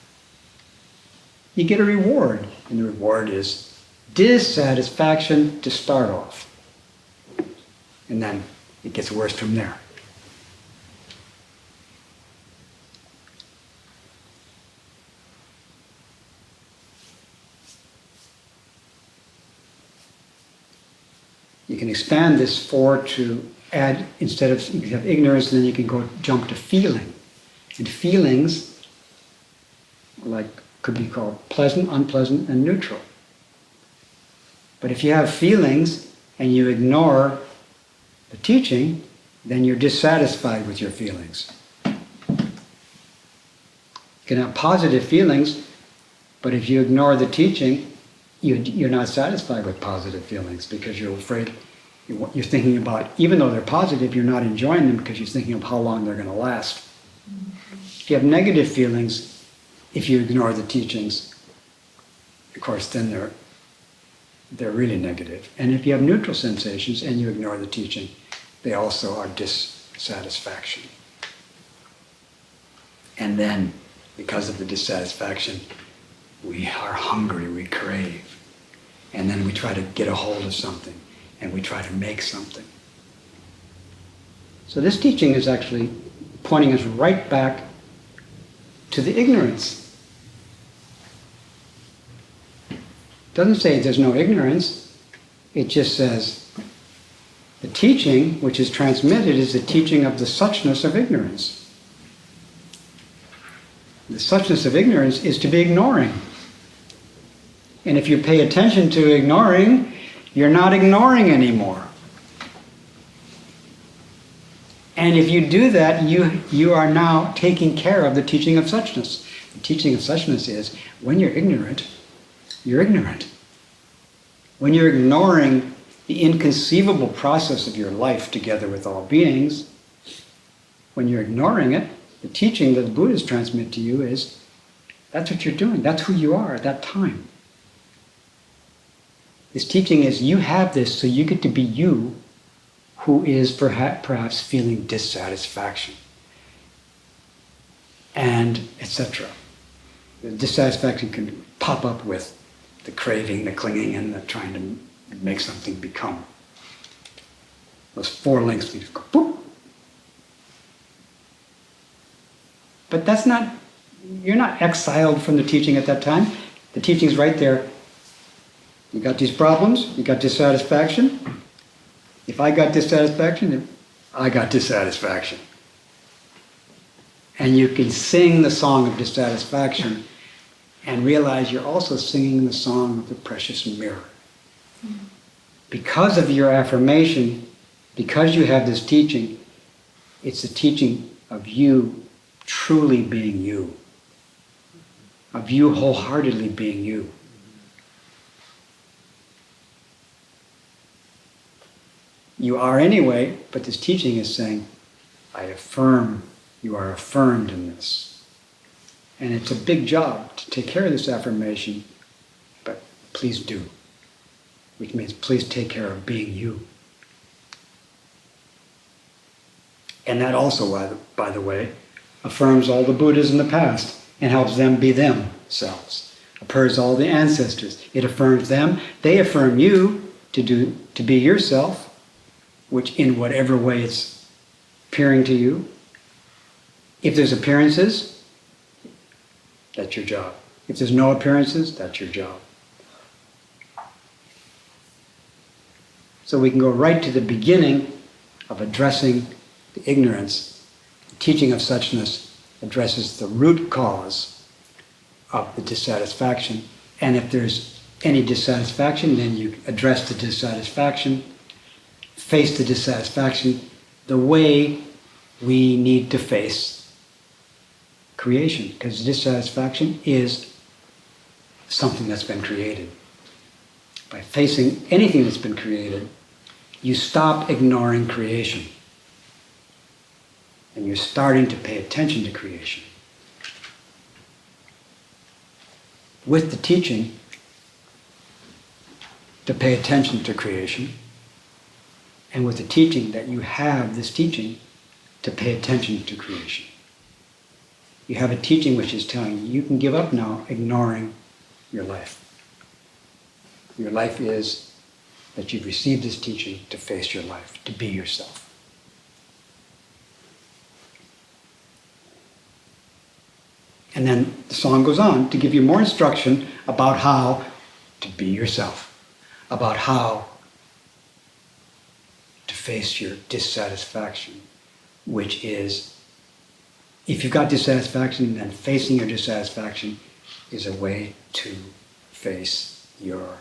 you get a reward. And the reward is dissatisfaction to start off. And then it gets worse from there. You can expand this 4 to add, instead of, you can have ignorance, and then you can go jump to feeling. And feelings, like, could be called pleasant, unpleasant, and neutral. But if you have feelings and you ignore the teaching, then you're dissatisfied with your feelings. You can have positive feelings, but if you ignore the teaching, you're not satisfied with positive feelings because you're afraid, you're thinking about, even though they're positive, you're not enjoying them because you're thinking of how long they're going to last. If you have negative feelings, if you ignore the teachings, of course, then they're really negative. And if you have neutral sensations and you ignore the teaching, they also are dissatisfaction. And then, because of the dissatisfaction, we are hungry, we crave. And then we try to get a hold of something, and we try to make something. So this teaching is actually pointing us right back to the ignorance. It doesn't say there's no ignorance. It just says the teaching which is transmitted is the teaching of the suchness of ignorance. The suchness of ignorance is to be ignoring. And if you pay attention to ignoring, you're not ignoring anymore. And if you do that, you are now taking care of the teaching of suchness. The teaching of suchness is, when you're ignorant, you're ignorant. When you're ignoring the inconceivable process of your life together with all beings, when you're ignoring it, the teaching that the Buddhas transmit to you is, that's what you're doing. That's who you are at that time. This teaching is, you have this, so you get to be you, who is perhaps feeling dissatisfaction, and etc. The dissatisfaction can pop up with the craving, the clinging, and the trying to make something become. Those 4 links need to go boop. But that's not, you're not exiled from the teaching at that time. The teaching's right there. You got these problems, you got dissatisfaction. If I got dissatisfaction, then I got dissatisfaction. And you can sing the song of dissatisfaction and realize you're also singing the song of the precious mirror. Because of your affirmation, because you have this teaching, it's a teaching of you truly being you, of you wholeheartedly being you. You are anyway, but this teaching is saying, I affirm, you are affirmed in this. And it's a big job to take care of this affirmation, but please do. Which means please take care of being you. And that also, by the way, affirms all the Buddhas in the past and helps them be themselves. Affirms all the ancestors. It affirms them. They affirm you to be yourself, which in whatever way it's appearing to you. If there's appearances, that's your job. If there's no appearances, that's your job. So we can go right to the beginning of addressing the ignorance. The teaching of suchness addresses the root cause of the dissatisfaction. And if there's any dissatisfaction, then you address the dissatisfaction, face the dissatisfaction the way we need to face creation, because dissatisfaction is something that's been created. By facing anything that's been created, you stop ignoring creation. And you're starting to pay attention to creation. With the teaching, to pay attention to creation, and with the teaching that you have this teaching, to pay attention to creation. You have a teaching which is telling you, you can give up now ignoring your life. Your life is that you've received this teaching to face your life, to be yourself. And then the song goes on to give you more instruction about how to be yourself, about how to face your dissatisfaction, which is, if you've got dissatisfaction, then facing your dissatisfaction is a way to face your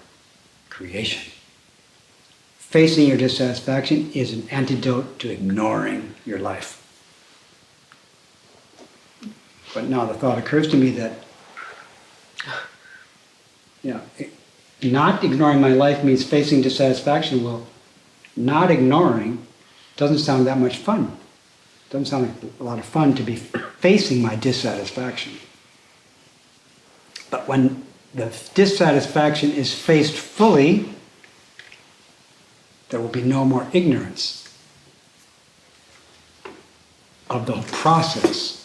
creation. Facing your dissatisfaction is an antidote to ignoring your life. But now the thought occurs to me that, not ignoring my life means facing dissatisfaction. Well, not ignoring doesn't sound that much fun. Doesn't sound like a lot of fun to be facing my dissatisfaction. But when the dissatisfaction is faced fully, there will be no more ignorance of the process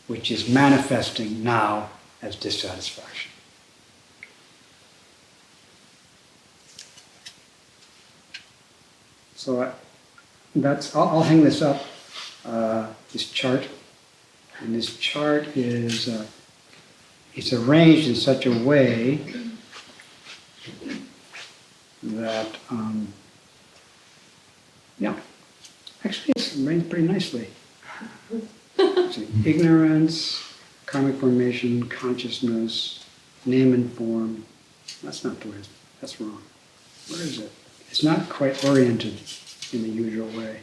which is manifesting now as dissatisfaction. So I'll hang this up, this chart. And this chart is, it's arranged in such a way that, actually it's arranged pretty nicely. So ignorance, karmic formation, consciousness, name and form. That's not the way, that's wrong. Where is it? It's not quite oriented in the usual way.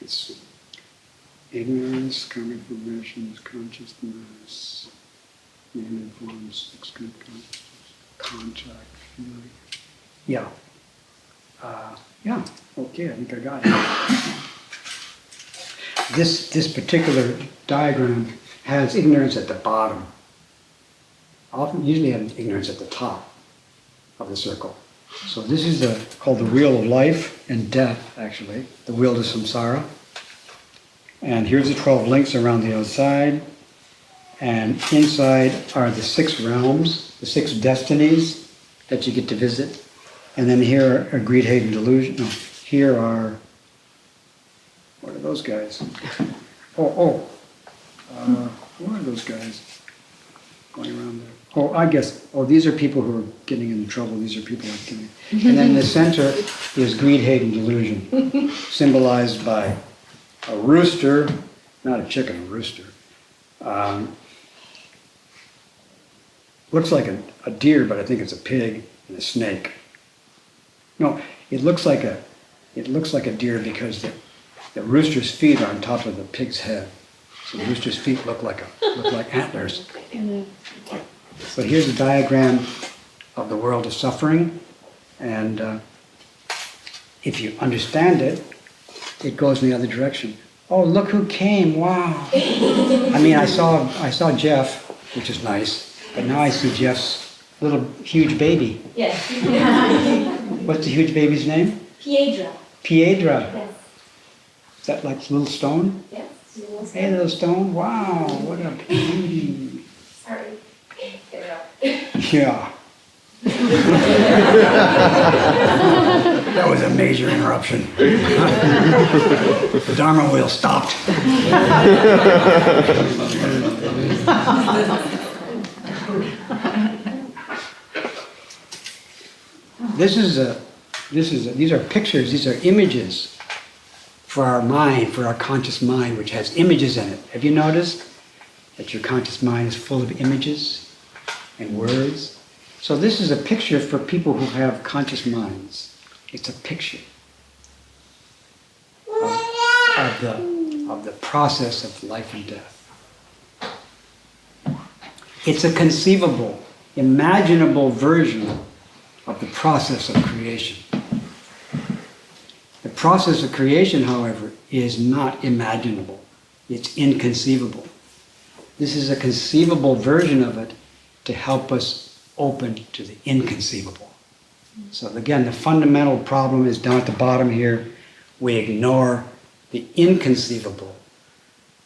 Let's see. Ignorance, karmic formations, consciousness, name and form, six good consciousness, contact, feeling. Okay, I think I got it. This particular diagram has ignorance at the bottom. Usually have ignorance at the top of the circle. So this is called the wheel of life and death, actually, the wheel to samsara. And here's the 12 links around the outside. And inside are the 6 realms, the 6 destinies that you get to visit. And then here are greed, hate, and delusion. No, here are, what are those guys? Who are those guys going around there? These are people who are getting into trouble. These are people like getting. And then in the center is greed, hate, and delusion, symbolized by a rooster, not a chicken, a rooster. Looks like a deer, but I think it's a pig and a snake. No, it looks like a deer because the rooster's feet are on top of the pig's head. So the rooster's feet look like antlers. But here's a diagram of the world of suffering, and if you understand it, it goes in the other direction. Oh, look who came! Wow. I mean, I saw Jeff, which is nice, but now I see Jeff's little huge baby. Yes. What's the huge baby's name? Piedra. Piedra. Yes. Is that like a little stone? Yes. Hey, little stone. Wow, what a beauty. Sorry. Get it out. Yeah. That was a major interruption. The Dharma wheel stopped. These are pictures, these are images for our mind, for our conscious mind, which has images in it. Have you noticed that your conscious mind is full of images and words? So this is a picture for people who have conscious minds. It's a picture of the process of life and death. It's a conceivable, imaginable version of the process of creation. The process of creation, however, is not imaginable. It's inconceivable. This is a conceivable version of it to help us open to the inconceivable. So again, the fundamental problem is down at the bottom here. We ignore the inconceivable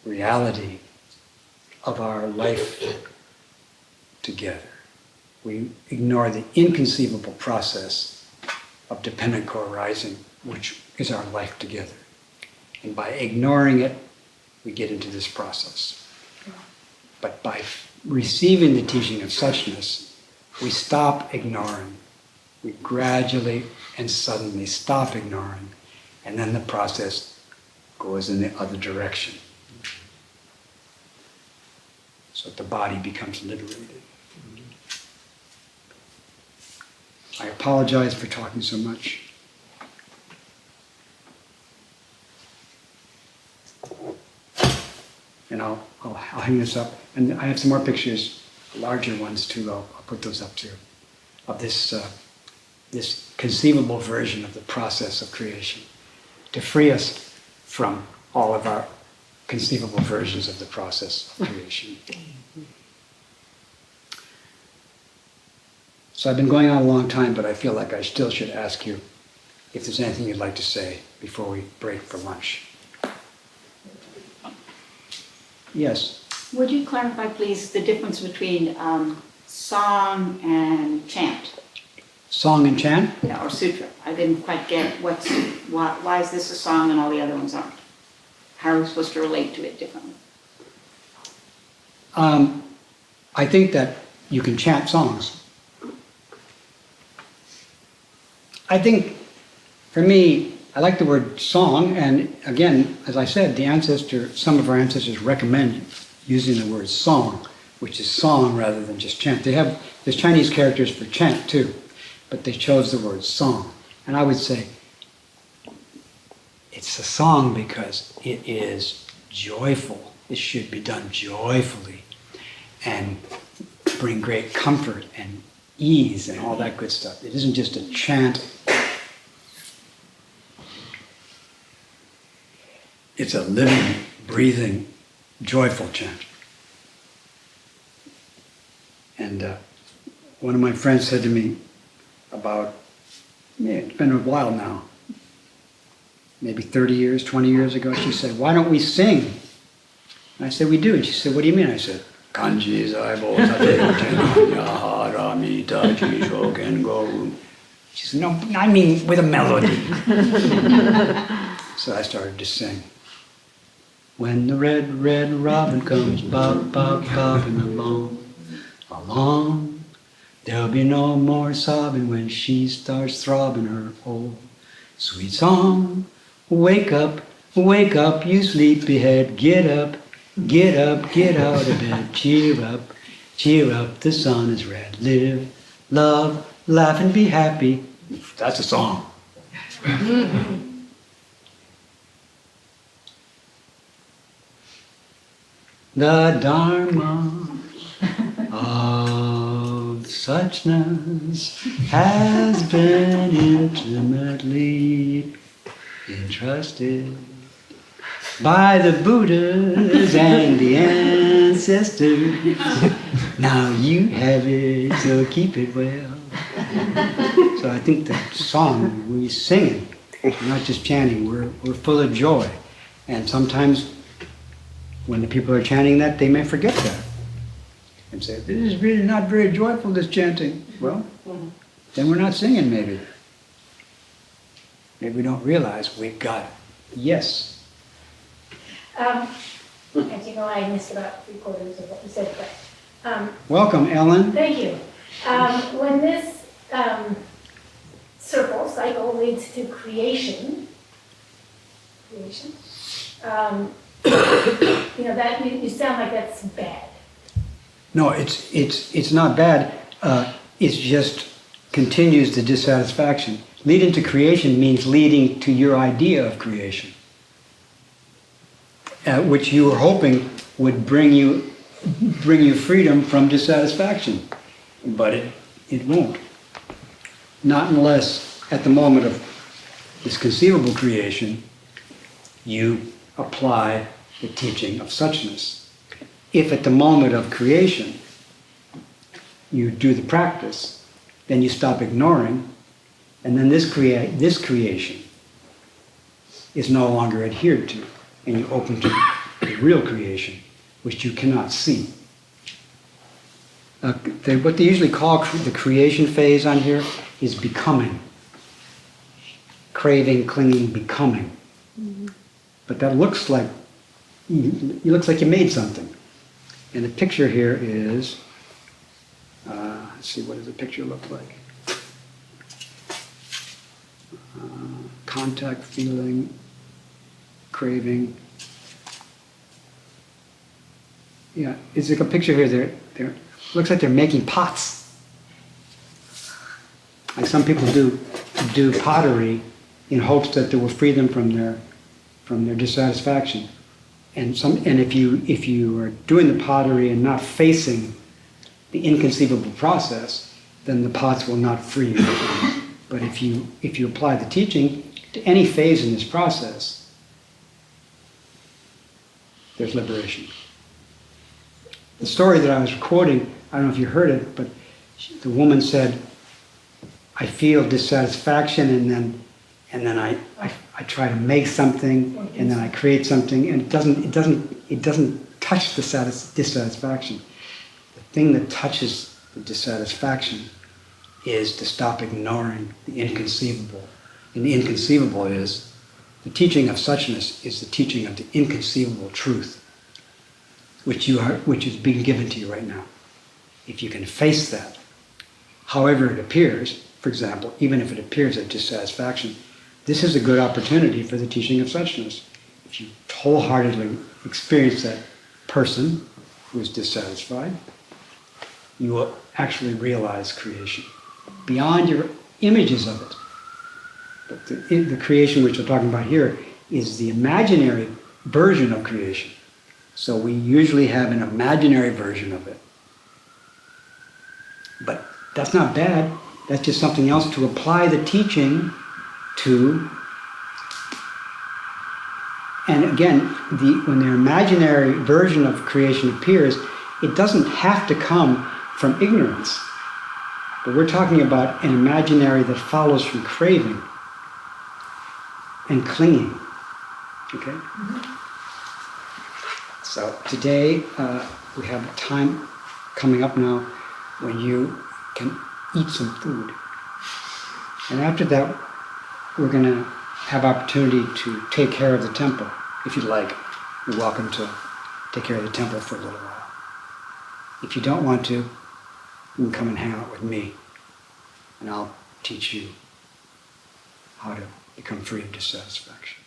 reality of our life together. We ignore the inconceivable process of dependent co-arising, which is our life together. And by ignoring it, we get into this process. But by receiving the teaching of suchness, we stop ignoring. We gradually and suddenly stop ignoring, and then the process goes in the other direction. So the body becomes liberated. I apologize for talking so much. And I'll hang this up. And I have some more pictures, larger ones too. I'll put those up too, of this conceivable version of the process of creation, to free us from all of our conceivable versions of the process of creation. So I've been going on a long time, but I feel like I still should ask you if there's anything you'd like to say before we break for lunch. Yes? Would you clarify, please, the difference between song and chant? Song and chant? Yeah, or sutra. I didn't quite get why is this a song and all the other ones aren't? How are we supposed to relate to it differently? I think that you can chant songs. I think, for me, I like the word song, and again, as I said, some of our ancestors recommend using the word song, which is song rather than just chant. There's Chinese characters for chant too, but they chose the word song. And I would say it's a song because it is joyful. It should be done joyfully and bring great comfort and ease and all that good stuff. It isn't just a chant. It's a living, breathing, joyful chant. And one of my friends said to me it's been a while now, maybe 30 years, 20 years ago, she said, "Why don't we sing?" And I said, "We do." And she said, "What do you mean?" I said, "Kanji zaibo rami tachi shoken go." She said, "No, I mean with a melody." So I started to sing. When the red, red robin comes bob, bob, bobbing along, there'll be no more sobbing when she starts throbbing her old sweet song. Wake up, you sleepyhead, get up, get out of bed, cheer up, the sun is red. Live, love, laugh and be happy. That's a song. The Dharma of suchness has been intimately entrusted by the Buddhas and the ancestors. Now you have it, so keep it well. So I think that song we sing it, not just chanting, we're full of joy. And sometimes when the people are chanting that, they may forget that and say, this is really not very joyful, this chanting. Well, then we're not singing maybe. Maybe we don't realize we've got it. Yes. As you know, I missed about 3/4 of what you said, but Welcome, Ellen. thank you. When this cycle leads to creation, that you sound like that's bad. No, it's not bad. It just continues the dissatisfaction. Leading to creation means leading to your idea of creation, which you were hoping would bring you freedom from dissatisfaction, but it won't. Not unless at the moment of this conceivable creation, you apply the teaching of suchness. If at the moment of creation you do the practice, then you stop ignoring, and then this creation is no longer adhered to, and you open to the real creation, which you cannot see. What they usually call the creation phase on here is becoming. Craving, clinging, becoming. But that looks like you made something. And the picture here is, let's see, what does the picture look like? Contact, feeling, craving. Yeah, it's like a picture here. They're looks like they're making pots. Like some people do pottery in hopes that they will free them from their dissatisfaction. And if you are doing the pottery and not facing the inconceivable process, then the pots will not free you. But if you apply the teaching to any phase in this process, there's liberation. The story that I was quoting, I don't know if you heard it, but the woman said, I feel dissatisfaction and then I try to make something and then I create something and it doesn't touch the dissatisfaction. The thing that touches the dissatisfaction is to stop ignoring the inconceivable. And the inconceivable is, the teaching of suchness is the teaching of the inconceivable truth, which is being given to you right now. If you can face that, however it appears, for example, even if it appears as dissatisfaction, this is a good opportunity for the teaching of suchness. If you wholeheartedly experience that person who is dissatisfied, you will actually realize creation beyond your images of it. But the creation which we're talking about here is the imaginary version of creation. So we usually have an imaginary version of it. But that's not bad. That's just something else to apply the teaching to. And again, when the imaginary version of creation appears, it doesn't have to come from ignorance. But we're talking about an imaginary that follows from craving and clinging. Okay? So today we have a time coming up now when you can eat some food. And after that, we're going to have opportunity to take care of the temple. If you'd like, you're welcome to take care of the temple for a little while. If you don't want to, you can come and hang out with me, and I'll teach you how to become free of dissatisfaction.